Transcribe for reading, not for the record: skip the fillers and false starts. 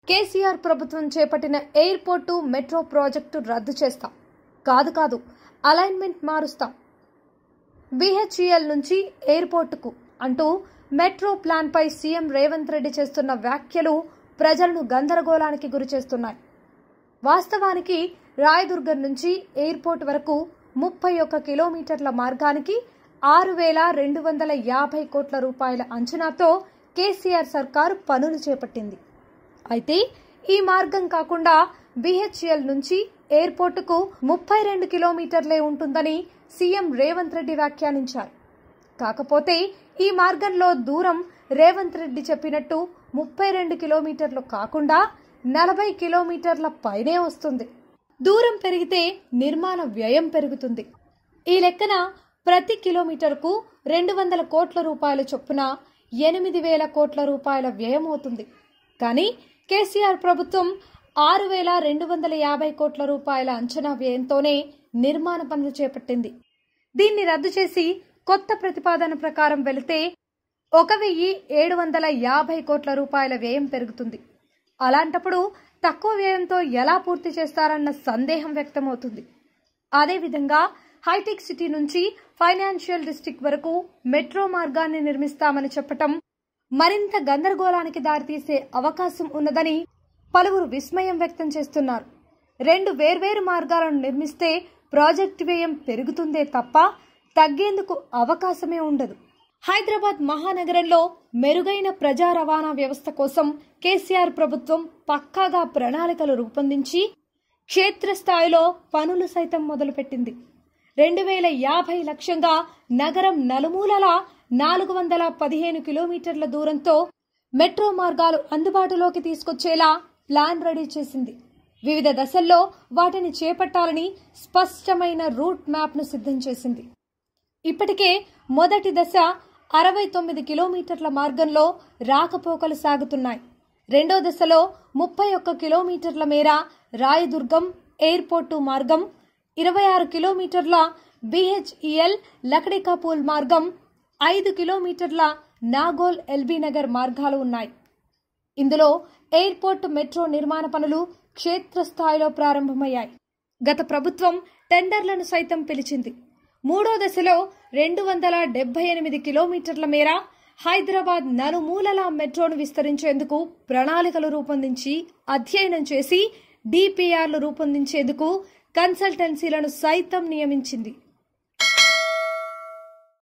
కేసీఆర్ ప్రభుత్వం చేపట్టిన airport metro project రద్దు చేస్తాం. కాదు అలైన్మెంట్ మారుస్తాం. BHEL నుంచి ఎయిర్పోర్టుకు అంటూ మెట్రో ప్లాన్ పై సీఎం రేవంత్ రెడ్డి చేస్తున్న వ్యాఖ్యలు ప్రజలను గందరగోళానికి గురిచేస్తున్నాయి. వాస్తవానికి రాయదుర్గం నుంచి ఎయిర్పోర్ట్ వరకు 31 కిలోమీటర్ల మార్గానికి 6,250 కోట్ల రూపాయల అంచనాతో కేసీఆర్ సర్కారు పనులు చేపట్టింది. అయితే ఈ మార్గం కాకుండా BHEL నుంచి ఎయిర్పోర్టుకు 32 కిలోమీటర్లే ఉంటుందని సీఎం రేవంత్ రెడ్డి వ్యాఖ్యానించారు. కాకపోతే ఈ మార్గంలో దూరం రేవంత్ రెడ్డి చెప్పినట్టు 32 కిలోమీటర్లు కాకుండా 40 కిలోమీటర్ల పైనే వస్తుంది. దూరం పెరిగితే నిర్మాణ వ్యయం పెరుగుతుంది. ఈ లెక్కన ప్రతి కిలోమీటర్కు 200 కోట్ల రూపాయల చొప్పున 8,000 కోట్ల రూపాయల వ్యయం అవుతుంది. కానీ కేసీఆర్ ప్రభుత్వం 6,250 కోట్ల రూపాయల అంచనా వ్యయంతోనే నిర్మాణ పనులు చేపట్టింది. దీన్ని రద్దు చేసి కొత్త ప్రతిపాదన ప్రకారం వెళితే 1,750 కోట్ల రూపాయల వ్యయం పెరుగుతుంది. అలాంటప్పుడు తక్కువ వ్యయంతో ఎలా పూర్తి చేస్తారన్న సందేహం వ్యక్తమవుతుంది. అదేవిధంగా హైటెక్ సిటీ నుంచి ఫైనాన్షియల్ డిస్ట్రిక్ట్ వరకు మెట్రో మార్గాన్ని నిర్మిస్తామని చెప్పటం మరింత గందరగోళానికి దారితీసే అవకాశం ఉన్నదని పలువురు విస్మయం వ్యక్తం చేస్తున్నారు. 2 వేర్వేరు మార్గాలను నిర్మిస్తే ప్రాజెక్టు వ్యయం పెరుగుతుందే తప్ప తగ్గేందుకు అవకాశమే ఉండదు. హైదరాబాద్ మహానగరంలో మెరుగైన ప్రజా రవాణా వ్యవస్థ కోసం కేసీఆర్ ప్రభుత్వం పక్కాగా ప్రణాళికలు రూపొందించి క్షేత్రస్థాయిలో పనులు సైతం మొదలుపెట్టింది. 2050 లక్ష్యంగా నగరం నలుమూలలా 415 కిలోమీటర్ల దూరంతో మెట్రో మార్గాలు అందుబాటులోకి తీసుకొచ్చేలా ప్లాన్ రెడీ చేసింది. వివిధ దశల్లో వాటిని చేపట్టాలని స్పష్టమైన రూట్ మ్యాప్ను సిద్ధం చేసింది. ఇప్పటికే మొదటి దశ 69 కిలోమీటర్ల మార్గంలో రాకపోకలు సాగుతున్నాయి. రెండో దశలో 31 కిలోమీటర్ల మేర రాయదుర్గం ఎయిర్పోర్టు మార్గం, 26 కిలోమీటర్ల BHEL లక్డీకాపూల్ మార్గం, 5 కిలోమీటర్ల నాగోల్ ఎల్బీ నగర్ మార్గాలు ఉన్నాయి. ఇందులో ఎయిర్పోర్టు మెట్రో నిర్మాణ పనులు క్షేత్రస్థాయిలో ప్రారంభమయ్యాయి. గత ప్రభుత్వం టెండర్లను సైతం పిలిచింది. మూడో దశలో 278 కిలోమీటర్ల మేర హైదరాబాద్ నలుమూలలా మెట్రోను విస్తరించేందుకు ప్రణాళికలు రూపొందించి అధ్యయనం చేసి DPRలు రూపొందించేందుకు కన్సల్టెన్సీలను సైతం నియమించింది.